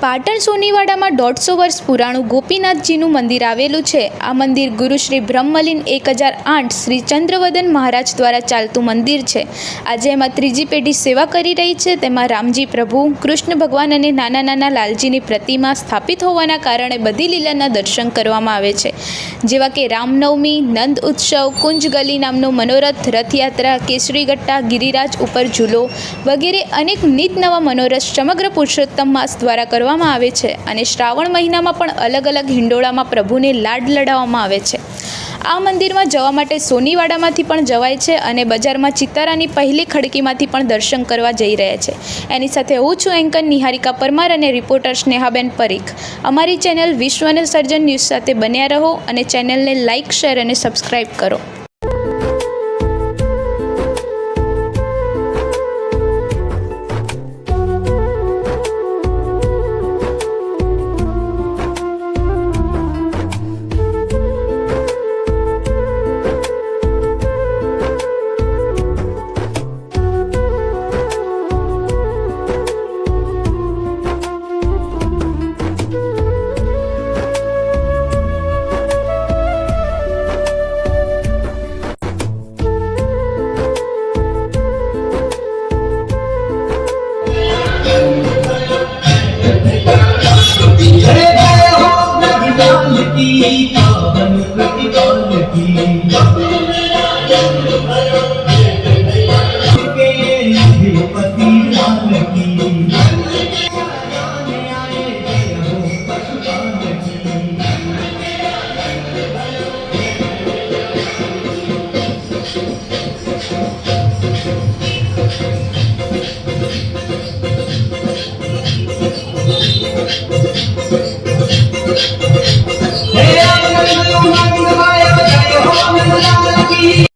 પાટણ સોનીવાડામાં 150 વર્ષ પુરાણું ગોપીનાથજીનું મંદિર આવેલું છે. આ મંદિર ગુરુ શ્રી બ્રહ્મલીન 1008 શ્રી ચંદ્રવદન મહારાજ દ્વારા ચાલતું મંદિર છે. આજે એમાં ત્રીજી પેઢી સેવા કરી રહી છે. તેમાં રામજી પ્રભુ, કૃષ્ણ ભગવાન અને નાના નાના લાલજીની પ્રતિમા સ્થાપિત હોવાના કારણે બધી લીલાના દર્શન કરવામાં આવે છે, જેવા કે રામનવમી, નંદ ઉત્સવ, કુંજ ગલી નામનો મનોરથ, રથયાત્રા, કેસરી ગટ્ટા, ગિરિરાજ ઉપર ઝૂલો વગેરે અનેક નિત નવા મનોરથ સમગ્ર પુરુષોત્તમ માસ દ્વારા કરવામાં આવે છે. અને શ્રાવણ મહિનામાં પણ અલગ અલગ હિંડોળામાં પ્રભુને લાડ લડાવવામાં આવે છે. આ મંદિરમાં જવા માટે સોનીવાડામાંથી પણ જવાય છે અને બજારમાં ચિતારાની પહેલી ખડકીમાંથી પણ દર્શન કરવા જઈ રહ્યા છે. એની સાથે હું છું એન્કર નિહારિકા પરમાર અને રિપોર્ટર સ્નેહાબેન પરીખ. અમારી ચેનલ વિશ્વને સર્જન ન્યૂઝ સાથે બન્યા રહો અને ચેનલને લાઇક, શેર અને સબસ્ક્રાઈબ કરો. की पावन प्रतिपाल की